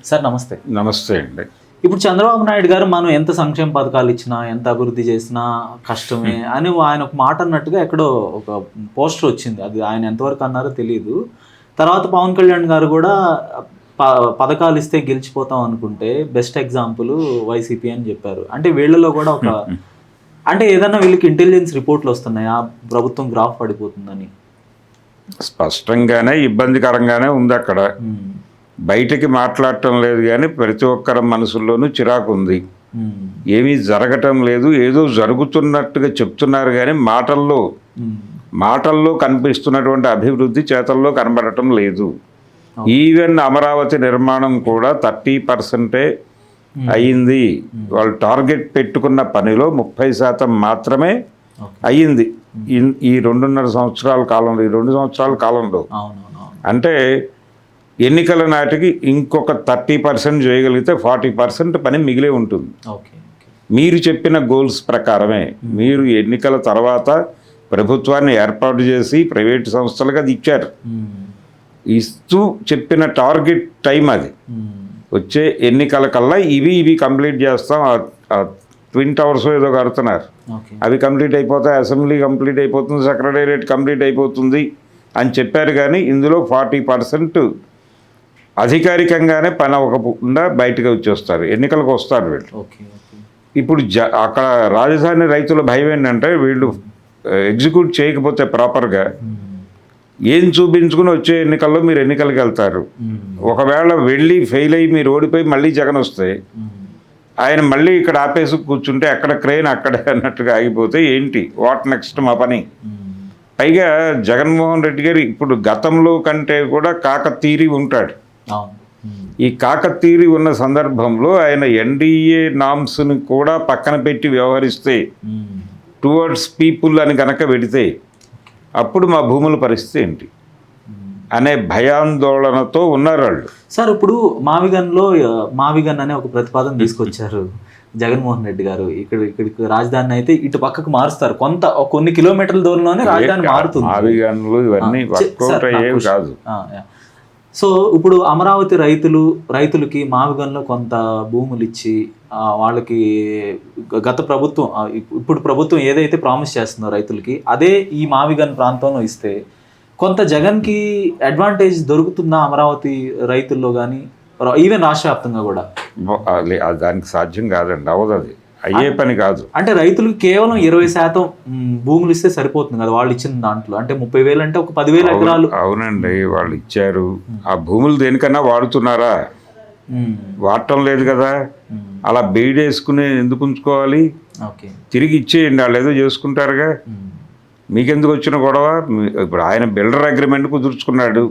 Sir నమస్తే. నమస్తే అండి. ఇప్పుడు చంద్రబాబు నాయుడు గారు మనం ఎంత సంక్షేమ పథకాలు ఇచ్చినా, ఎంత అభివృద్ధి చేసినా కష్టమే అని ఆయన ఒక మాట అన్నట్టుగా ఎక్కడో ఒక పోస్టర్ వచ్చింది. అది ఆయన ఎంతవరకు అన్నారో తెలియదు. తర్వాత పవన్ కళ్యాణ్ గారు కూడా పథకాలు ఇస్తే గెలిచిపోతాం అనుకుంటే బెస్ట్ ఎగ్జాంపుల్ వైసీపీ అని చెప్పారు. అంటే వీళ్ళలో కూడా ఒక అంటే ఏదన్నా వీళ్ళకి ఇంటెలిజెన్స్ రిపోర్ట్లు వస్తున్నాయా ప్రభుత్వం గ్రాఫ్ పడిపోతుందని? స్పష్టంగానే ఇబ్బందికరంగానే ఉంది అక్కడ. బయటికి మాట్లాడటం లేదు కానీ ప్రతి ఒక్కరి మనసుల్లోనూ చిరాకు ఉంది. ఏమీ జరగటం లేదు, ఏదో జరుగుతున్నట్టుగా చెప్తున్నారు కానీ మాటల్లో కనిపిస్తున్నటువంటి అభివృద్ధి చేతల్లో కనబడటం లేదు. ఈవెన్ అమరావతి నిర్మాణం కూడా 30% అయ్యింది. వాళ్ళు టార్గెట్ పెట్టుకున్న పనిలో 30% మాత్రమే అయ్యింది ఈ 2.5 సంవత్సరాల కాలంలో. ఈ 2 సంవత్సరాల కాలంలో అంటే ఎన్నికల నాటికి ఇంకొక 30% చేయగలిగితే 40% పని మిగిలే ఉంటుంది. మీరు చెప్పిన గోల్స్ ప్రకారమే మీరు ఎన్నికల తర్వాత ప్రభుత్వాన్ని ఏర్పాటు చేసి ప్రైవేట్ సంస్థలకు అది ఇచ్చారు. ఇస్తూ చెప్పిన టార్గెట్ టైం అది. వచ్చే ఎన్నికల కల్లా ఇవి కంప్లీట్ చేస్తాం. ట్విన్ టవర్స్ ఏదో కడుతున్నారు, అవి కంప్లీట్ అయిపోతాయి, అసెంబ్లీ కంప్లీట్ అయిపోతుంది, సెక్రటేరియట్ కంప్లీట్ అయిపోతుంది అని చెప్పారు. కానీ ఇందులో 40% అధికారికంగానే పని అవ్వకుండా బయటకు వచ్చేస్తారు, ఎన్నికలకు వస్తారు వీళ్ళు. ఇప్పుడు అక్కడ రాజధాని రైతుల భయం ఏంటంటే వీళ్ళు ఎగ్జిక్యూట్ చేయకపోతే ప్రాపర్గా ఏం చూపించుకుని వచ్చే ఎన్నికల్లో మీరు ఎన్నికలకు వెళ్తారు. ఒకవేళ వెళ్ళి ఫెయిల్ అయ్యి మీరు ఓడిపోయి మళ్ళీ జగన్ వస్తే ఆయన మళ్ళీ ఇక్కడ ఆపేసి కూర్చుంటే ఎక్కడ క్రెయిన్ అక్కడే అన్నట్టుగా ఆగిపోతే ఏంటి వాట్ నెక్స్ట్ మా పని. పైగా జగన్మోహన్ రెడ్డి గారు ఇప్పుడు గతంలో కంటే కూడా కాకతీరి ఉంటాడు. ఈ కాకతీరి ఉన్న సందర్భంలో ఆయన ఎన్డీఏ నామ్స్ని కూడా పక్కన పెట్టి వ్యవహరిస్తే టువర్డ్స్ పీపుల్ అని కనుక పెడితే అప్పుడు మా భూముల పరిస్థితి ఏంటి అనే భయాందోళనతో ఉన్నారు వాళ్ళు. సార్ ఇప్పుడు మావిగన్ అనే ఒక ప్రతిపాదన తీసుకొచ్చారు జగన్మోహన్ రెడ్డి గారు. ఇక్కడికి రాజధాని అయితే ఇటు పక్కకు మారుస్తారు, కొన్ని కిలోమీటర్ల దూరంలోనే రాజధాని మారుతుంది. మావిగన్లు ఇవన్నీ వర్కౌట్ అయ్యేవి కాదు. సో ఇప్పుడు అమరావతి రైతులకి మావిగన్లో కొంత భూములు ఇచ్చి వాళ్ళకి గత ప్రభుత్వం ఇప్పుడు ప్రభుత్వం ఏదైతే ప్రామిస్ చేస్తుందో రైతులకి అదే ఈ మావిగన్ ప్రాంతంలో ఇస్తే కొంత జగన్కి అడ్వాంటేజ్ దొరుకుతుందా అమరావతి రైతుల్లో కానీ ఈవెన్ రాష్ట్ర వ్యాప్తంగా కూడా? దానికి సాధ్యం కాదండి, అవ్వదు, అది అయ్యే పని కాదు. అంటే రైతులకు కేవలం 20% భూములు ఇస్తే సరిపోతుంది కదా వాళ్ళు ఇచ్చిన దాంట్లో. అంటే 30,000 అంటే ఒక 10,000 ఎకరాలు. అవునండి, వాళ్ళు ఇచ్చారు. ఆ భూములు దేనికన్నా వాడుతున్నారా? వాడటం లేదు కదా. అలా బీడేసుకుని ఎందుకు ఉంచుకోవాలి? తిరిగి ఇచ్చేయండి, వాళ్ళు ఏదో చేసుకుంటారుగా. మీకెందుకు వచ్చిన గొడవ? ఇప్పుడు ఆయన బిల్డర్ అగ్రిమెంట్ కుదుర్చుకున్నాడు,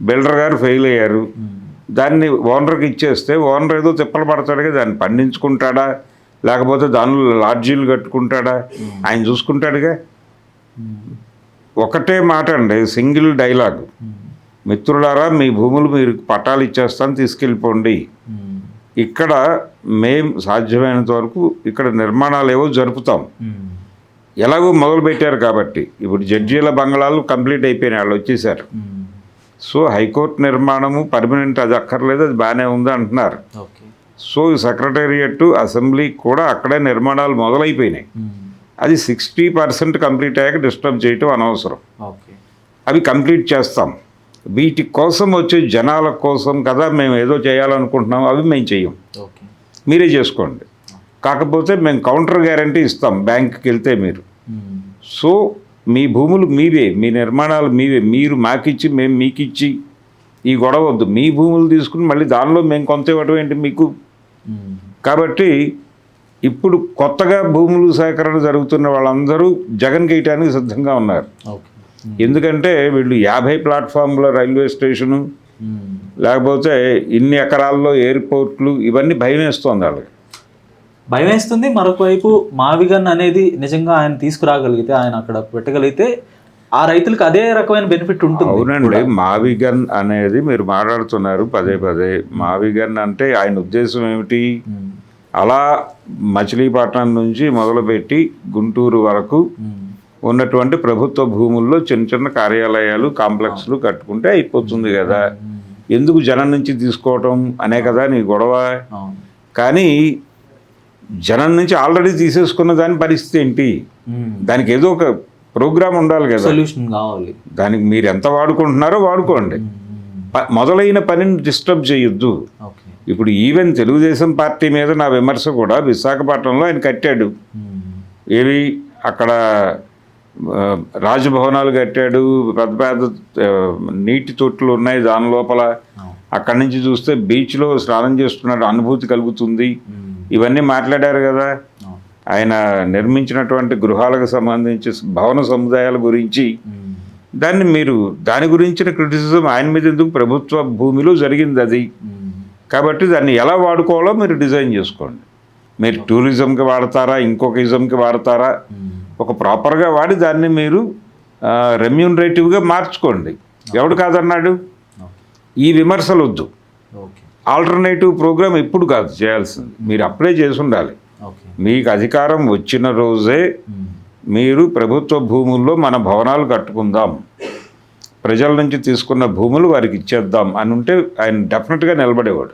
బిల్డర్ గారు ఫెయిల్ అయ్యారు, దాన్ని ఓనర్కి ఇచ్చేస్తే ఓనర్ ఏదో తిప్పలు పడతాడుగా. దాన్ని పండించుకుంటాడా లేకపోతే దానిలో లాడ్జీలు కట్టుకుంటాడా? ఆయన చూసుకుంటాడుగా. ఒకటే మాట అండి, సింగిల్ డైలాగ్, మిత్రులారా మీ భూములు మీరు పట్టాలు ఇచ్చేస్తాను తీసుకెళ్ళిపోండి. ఇక్కడ మేం సాధ్యమైనంత వరకు ఇక్కడ నిర్మాణాలు ఏవో జరుపుతాం. ఎలాగో మొదలు పెట్టారు కాబట్టి ఇప్పుడు జడ్జీల బంగ్లాలు కంప్లీట్ అయిపోయినాయి, వాళ్ళు వచ్చేసారు. సో హైకోర్టు నిర్మాణము పర్మనెంట్ అది అక్కర్లేదు, అది బాగానే ఉంది అంటున్నారు. సో సెక్రటేరియట్ అసెంబ్లీ కూడా అక్కడే నిర్మాణాలు మొదలైపోయినాయి. అది 60% కంప్లీట్ అయ్యాక డిస్టర్బ్ చేయటం అనవసరం. అవి కంప్లీట్ చేస్తాం. వీటి కోసం వచ్చే జనాల కోసం కదా మేము ఏదో చేయాలనుకుంటున్నాం, అవి మేము చెయ్యం, మీరే చేసుకోండి. కాకపోతే మేము కౌంటర్ గ్యారంటీ ఇస్తాం బ్యాంకుకి వెళ్తే మీరు. సో మీ భూములు మీవే, మీ నిర్మాణాలు మీవే, మీరు మాకిచ్చి మేము మీకు ఇచ్చి ఈ గొడవ వద్దు. మీ భూములు తీసుకుని మళ్ళీ దానిలో మేము కొంత ఇవ్వడం ఏంటి మీకు? కాబట్టి ఇప్పుడు కొత్తగా భూములు సేకరణ జరుగుతున్న వాళ్ళందరూ జగన్ గేయటానికి సిద్ధంగా ఉన్నారు. ఎందుకంటే వీళ్ళు 50 ప్లాట్ఫామ్ల రైల్వే స్టేషను లేకపోతే ఇన్ని ఎకరాల్లో ఎయిర్పోర్ట్లు ఇవన్నీ భయం వేస్తుంది వాళ్ళకి. భయం వేస్తుంది. మరొక వైపు మావిగన్ అనేది నిజంగా ఆయన తీసుకురాగలిగితే, ఆయన అక్కడ పెట్టగలిగితే ఆ రైతులకు అదే రకమైన బెనిఫిట్ ఉంటుంది. అవునండి, మావిగన్ అనేది మీరు మాట్లాడుతున్నారు పదే. మావిగన్ అంటే ఆయన ఉద్దేశం ఏమిటి? అలా మచిలీపట్నం నుంచి మొదలుపెట్టి గుంటూరు వరకు ఉన్నటువంటి ప్రభుత్వ భూముల్లో చిన్న చిన్న కార్యాలయాలు కాంప్లెక్స్లు కట్టుకుంటే అయిపోతుంది కదా. ఎందుకు జనం నుంచి తీసుకోవటం అనే కదా నీ గొడవ. అవును. కానీ జనం నుంచి ఆల్రెడీ తీసేసుకున్న దాని పరిస్థితి ఏంటి? దానికి ఏదో ఒక ప్రోగ్రామ్ ఉండాలి కదా, సొల్యూషన్ కావాలి. దానికి మీరు ఎంత వాడుకుంటున్నారో వాడుకోండి. మొదలైన పనిని డిస్టర్బ్ చేయొద్దు. ఓకే. ఇప్పుడు ఈవెన్ తెలుగుదేశం పార్టీ మీద నా విమర్శ కూడా విశాఖపట్నంలో ఆయన కట్టాడు. ఏవి అక్కడ రాజభవనాలు కట్టాడు, పెద్ద పెద్ద నీటి తొట్లు ఉన్నాయి దాని లోపల. అక్కడి నుంచి చూస్తే బీచ్లో స్నానం చేస్తున్నాడు, అనుభూతి కలుగుతుంది. ఇవన్నీ మాట్లాడారు కదా. ఆయన నిర్మించినటువంటి గృహాలకు సంబంధించి భవన సముదాయాల గురించి దాని గురించిన క్రిటిసిజం ఆయన మీద ఎందుకు? ప్రభుత్వ భూమిలో జరిగింది అది. కాబట్టి దాన్ని ఎలా వాడుకోవాలో మీరు డిజైన్ చేసుకోండి. మీరు టూరిజంకి వాడతారా, ఇంకొక ఇజంకి వాడతారా, ఒక ప్రాపర్గా వాడి దాన్ని మీరు రెమ్యూనరేటివ్గా మార్చుకోండి. ఎవడు కాదన్నాడు? ఈ విమర్శలు వద్దు. ఆల్టర్నేటివ్ ప్రోగ్రామ్ ఇప్పుడు కాదు చేయాల్సింది, మీరు అప్పుడే చేసి ఉండాలి. మీకు అధికారం వచ్చిన రోజే మీరు ప్రభుత్వ భూముల్లో మన భవనాలు కట్టుకుందాం, ప్రజల నుంచి తీసుకున్న భూములు వారికి ఇచ్చేద్దాం అని ఉంటే ఆయన డెఫినెట్గా నిలబడేవాడు.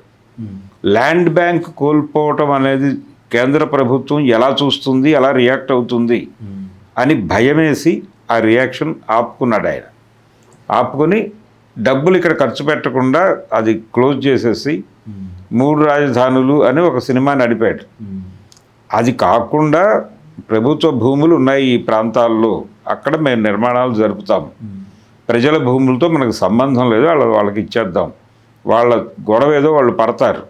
ల్యాండ్ బ్యాంక్ కోల్పోవటం అనేది కేంద్ర ప్రభుత్వం ఎలా చూస్తుంది, ఎలా రియాక్ట్ అవుతుంది అని భయమేసి ఆ రియాక్షన్ ఆపుకున్నాడు ఆయన. ఆపుకొని డబ్బులు ఇక్కడ ఖర్చు పెట్టకుండా అది క్లోజ్ చేసేసి 3 రాజధానులు అని ఒక సినిమా నడిపాడు. అది కాకుండా ప్రభుత్వ భూములు ఉన్నాయి ఈ ప్రాంతాల్లో, అక్కడ మేము నిర్మాణాలు జరుపుతాం, ప్రజల భూములతో మనకు సంబంధం లేదు, వాళ్ళకి ఇచ్చేద్దాం, వాళ్ళ గొడవ ఏదో వాళ్ళు పడతారు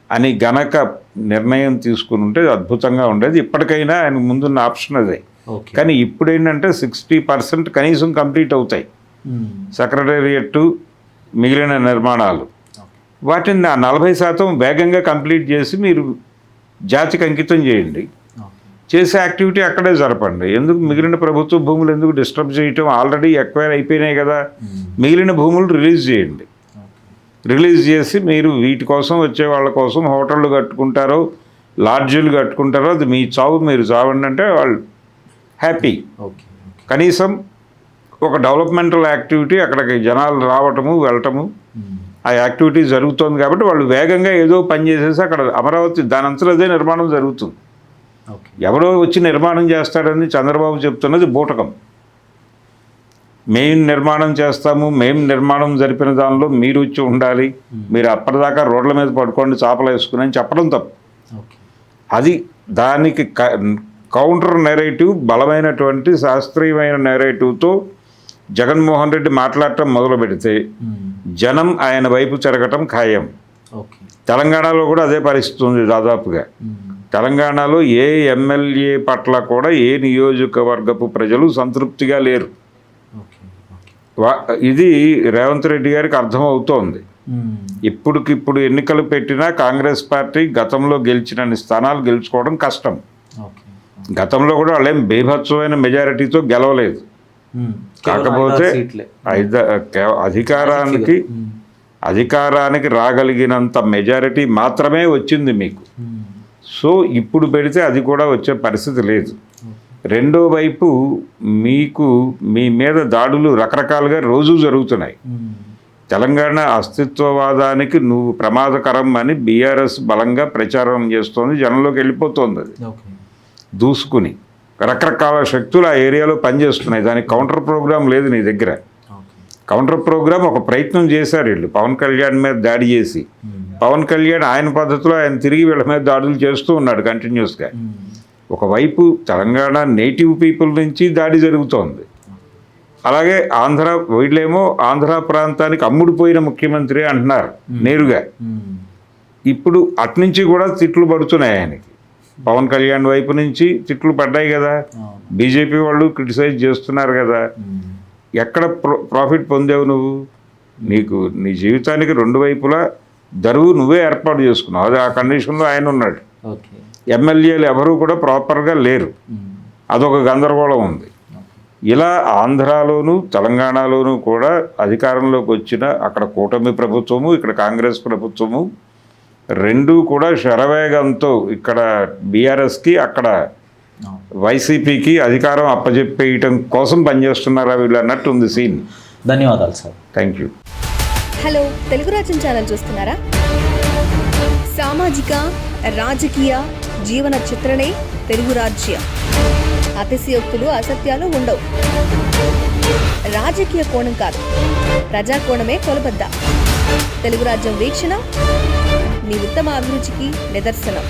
అని గనక నిర్ణయం తీసుకుని ఉంటే అద్భుతంగా ఉండేది. ఇప్పటికైనా ఆయన ముందున్న ఆప్షన్ అదే. కానీ ఇప్పుడు ఏంటంటే 60% కనీసం కంప్లీట్ అవుతాయి సెక్రటేరియట్, మిగిలిన నిర్మాణాలు. వాటిని 40% వేగంగా కంప్లీట్ చేసి మీరు జాతికి అంకితం చేయండి. చేసే యాక్టివిటీ అక్కడే జరపండి. ఎందుకు మిగిలిన ప్రభుత్వ భూములు ఎందుకు డిస్టర్బ్ చేయటం? ఆల్రెడీ ఎక్వైర్ అయిపోయినాయి కదా. మిగిలిన భూములు రిలీజ్ చేయండి. రిలీజ్ చేసి మీరు వీటి కోసం వచ్చే వాళ్ళ కోసం హోటళ్ళు కట్టుకుంటారో, లాడ్జీలు కట్టుకుంటారో, అది మీ చావు, మీరు చావండి అంటే వాళ్ళు హ్యాపీ. కనీసం ఒక డెవలప్మెంటల్ యాక్టివిటీ, అక్కడికి జనాలు రావటము వెళ్ళటము, ఆ యాక్టివిటీ జరుగుతుంది. కాబట్టి వాళ్ళు వేగంగా ఏదో పని చేసేసి అక్కడ అమరావతి దాని అంతలో అదే నిర్మాణం జరుగుతుంది. ఎవరో వచ్చి నిర్మాణం చేస్తాడని చంద్రబాబు చెప్తున్నది బూటకం. మేము నిర్మాణం చేస్తాము, మేము నిర్మాణం జరిపిన దానిలో మీరు వచ్చి ఉండాలి, మీరు అప్పటిదాకా రోడ్ల మీద పడుకోండి చాపలు వేసుకుని అని చెప్పడం తప్పు. అది దానికి కౌంటర్ నెరేటివ్, బలమైనటువంటి శాస్త్రీయమైన నెరేటివ్తో జగన్మోహన్ రెడ్డి మాట్లాడటం మొదలు పెడితే జనం ఆయన వైపు తిరగటం ఖాయం. తెలంగాణలో కూడా అదే పరిస్థితి ఉంది దాదాపుగా. తెలంగాణలో ఏ ఎమ్మెల్యే పట్ల కూడా ఏ నియోజకవర్గపు ప్రజలు సంతృప్తిగా లేరు. ఇది రేవంత్ రెడ్డి గారికి అర్థమవుతోంది. ఇప్పటికిప్పుడు ఎన్నికలు పెట్టినా కాంగ్రెస్ పార్టీ గతంలో గెలిచినన్ని స్థానాలు గెలుచుకోవడం కష్టం. గతంలో కూడా వాళ్ళేం బీభత్సమైన మెజారిటీతో గెలవలేదు. కాకపోతే అధికారానికి రాగలిగినంత మెజారిటీ మాత్రమే వచ్చింది మీకు. సో ఇప్పుడు పెడితే అది కూడా వచ్చే పరిస్థితి లేదు. రెండో వైపు మీకు మీ మీద దాడులు రకరకాలుగా రోజు జరుగుతున్నాయి. తెలంగాణ అస్తిత్వవాదానికి నువ్వు ప్రమాదకరం అని బీఆర్ఎస్ బలంగా ప్రచారం చేస్తోంది, జనంలోకి వెళ్ళిపోతుంది. అది దూసుకుని రకరకాల శక్తులు ఆ ఏరియాలో పనిచేస్తున్నాయి. దానికి కౌంటర్ ప్రోగ్రాం లేదు నీ దగ్గర. కౌంటర్ ప్రోగ్రాం ఒక ప్రయత్నం చేశారు వీళ్ళు, పవన్ కళ్యాణ్ మీద దాడి చేసి. పవన్ కళ్యాణ్ ఆయన పద్ధతిలో ఆయన తిరిగి వీళ్ళ మీద దాడులు చేస్తూ ఉన్నాడు కంటిన్యూస్గా. ఒకవైపు తెలంగాణ నేటివ్ పీపుల్ నుంచి దాడి జరుగుతోంది, అలాగే వీళ్ళేమో ఆంధ్ర ప్రాంతానికి అమ్ముడుపోయిన ముఖ్యమంత్రి అంటున్నారు నేరుగా. ఇప్పుడు అట్నుంచి కూడా తిట్లు పడుతున్నాయి ఆయనకి. పవన్ కళ్యాణ్ వైపు నుంచి తిట్లు పడ్డాయి కదా, బీజేపీ వాళ్ళు క్రిటిసైజ్ చేస్తున్నారు కదా. ఎక్కడ ప్రాఫిట్ పొందావు నువ్వు? నీ జీవితానికి 2 వైపులా దరువు నువ్వే ఏర్పాటు చేసుకున్నావు. అది ఆ కండిషన్లో ఆయన ఉన్నాడు. ఎమ్మెల్యేలు ఎవరూ కూడా ప్రాపర్గా లేరు, అదొక గందరగోళం ఉంది. ఇలా ఆంధ్రాలోను తెలంగాణలోనూ కూడా అధికారంలోకి వచ్చిన అక్కడ కూటమి ప్రభుత్వము, ఇక్కడ కాంగ్రెస్ ప్రభుత్వము రెండూ కూడా శరవేగంతో ఇక్కడ బీఆర్ఎస్కి అక్కడ వైసీపీకి అధికారం అప్పజెప్పేయటం కోసం పనిచేస్తున్నారా వీళ్ళు అన్నట్టు ఉంది సీన్. ధన్యవాదాలు sir. Thank you. Hello, Telugu రాజ్యం ఛానల్ చూస్తున్నారా? సామాజిక, రాజకీయ, జీవన చిత్రణే తెలుగు రాజ్యం. అతిశయోక్తులు, అసత్యాలు ఉండవు. రాజకీయ కోణం కాదు, ప్రజా కోణమే కొలబద్ద. తెలుగు రాజ్యం వీక్షణ మీ ఉత్తమ అభిరుచికి నిదర్శనం.